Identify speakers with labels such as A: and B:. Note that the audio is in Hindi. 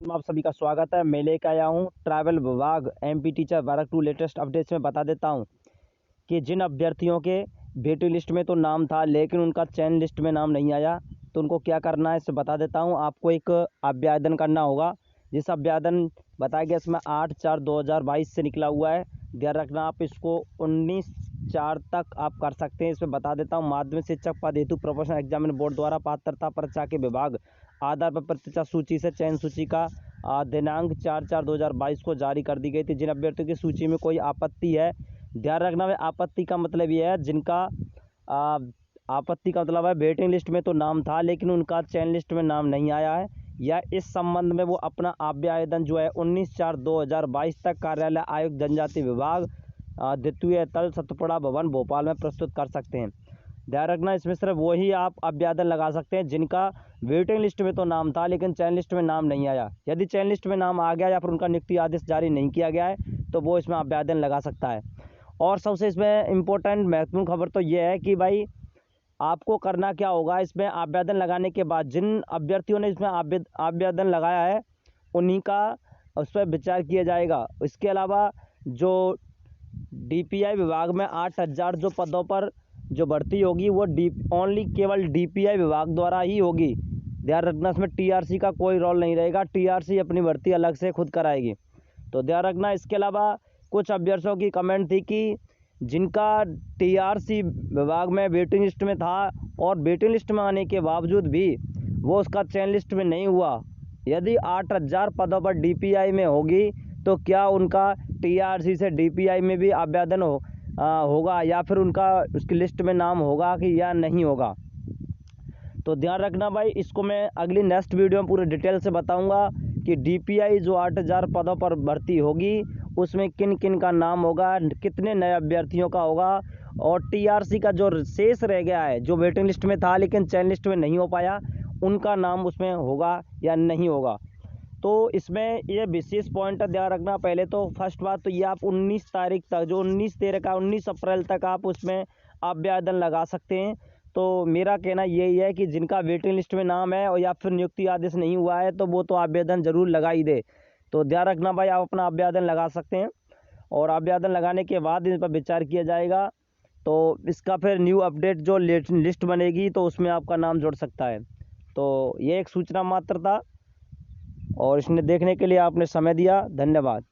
A: में आप सभी का स्वागत है। मैं लेकर आया हूँ ट्रैवल विभाग एमपी टीचर वर्ग 2 लेटेस्ट अपडेट्स में बता देता हूँ कि जिन अभ्यर्थियों के वेटिंग लिस्ट में तो नाम था लेकिन उनका चयन लिस्ट में नाम नहीं आया, तो उनको क्या करना है इसे बता देता हूँ। आपको एक आवेदन करना होगा, जिस आवेदन बताया गया इसमें 8/4/2022 से निकला हुआ है। ध्यान रखना, आप इसको 19/4 तक आप कर सकते हैं। इसमें बता देता हूँ, माध्यमिक शिक्षक पद हेतु प्रोफेशनल एग्जामिन बोर्ड द्वारा पात्रता परीक्षा के विभाग आधार पर प्रतीक्षा सूची से चयन सूची का दिनांक 4/4/2022 को जारी कर दी गई थी। जिन अभ्यर्थियों की सूची में कोई आपत्ति है, ध्यान रखना भाई, आपत्ति का मतलब ये है जिनका आ, आपत्ति का मतलब है वेटिंग लिस्ट में तो नाम था लेकिन उनका चयन लिस्ट में नाम नहीं आया है, या इस संबंध में वो अपना आवेदन जो है 19/4/2022 तक कार्यालय आयुक्त जनजाति विभाग द्वितीय तल सतपुड़ा भवन भोपाल में प्रस्तुत कर सकते हैं। ध्यान रखना, इसमें सिर्फ वही आप आवेदन लगा सकते हैं जिनका वेटिंग लिस्ट में तो नाम था लेकिन चयन लिस्ट में नाम नहीं आया। यदि चयन लिस्ट में नाम आ गया या फिर उनका नियुक्ति आदेश जारी नहीं किया गया है तो वो इसमें आवेदन लगा सकता है। और सबसे इसमें इम्पोर्टेंट महत्वपूर्ण खबर तो ये है कि भाई आपको करना क्या होगा, इसमें आवेदन लगाने के बाद जिन अभ्यर्थियों ने इसमें आवेदन लगाया है उन्हीं का उस पर विचार किया जाएगा। इसके अलावा जो डीपीआई विभाग में 8,000 जो पदों पर जो भर्ती होगी वो ओनली केवल डीपीआई विभाग द्वारा ही होगी। ध्यान रखना, इसमें टीआरसी का कोई रोल नहीं रहेगा, टीआरसी अपनी भर्ती अलग से खुद कराएगी, तो ध्यान रखना। इसके अलावा कुछ अभ्यर्थियों की कमेंट थी कि जिनका टीआरसी विभाग में वेटिंग लिस्ट में था और वेटिंग लिस्ट में आने के बावजूद भी वो उसका चयन लिस्ट में नहीं हुआ, यदि 8,000 पदों पर डीपीआई में होगी तो क्या उनका टीआरसी से डीपीआई में भी आवेदन होगा या फिर उनका उसकी लिस्ट में नाम होगा कि या नहीं होगा। तो ध्यान रखना भाई, इसको मैं अगली नेक्स्ट वीडियो में पूरे डिटेल से बताऊंगा कि डीपीआई जो 8,000 पदों पर भर्ती होगी उसमें किन किन का नाम होगा, कितने नए अभ्यर्थियों का होगा, और टीआरसी का जो शेष रह गया है जो वेटिंग लिस्ट में था लेकिन चयन लिस्ट में नहीं हो पाया उनका नाम उसमें होगा या नहीं होगा। तो इसमें ये विशेष पॉइंट ध्यान रखना। पहले तो फर्स्ट बात तो ये आप 19 तारीख तक, जो 19/13 का 19 अप्रैल तक आप उसमें आवेदन लगा सकते हैं। तो मेरा कहना यही है कि जिनका वेटिंग लिस्ट में नाम है और या फिर नियुक्ति आदेश नहीं हुआ है तो वो तो आवेदन जरूर लगा ही दे। तो ध्यान रखना भाई, आप अपना आवेदन लगा सकते हैं और आवेदन लगाने के बाद इन पर विचार किया जाएगा। तो इसका फिर न्यू अपडेट जो लिस्ट बनेगी तो उसमें आपका नाम जुड़ सकता है। तो ये एक सूचना मात्र था और इसने देखने के लिए आपने समय दिया, धन्यवाद।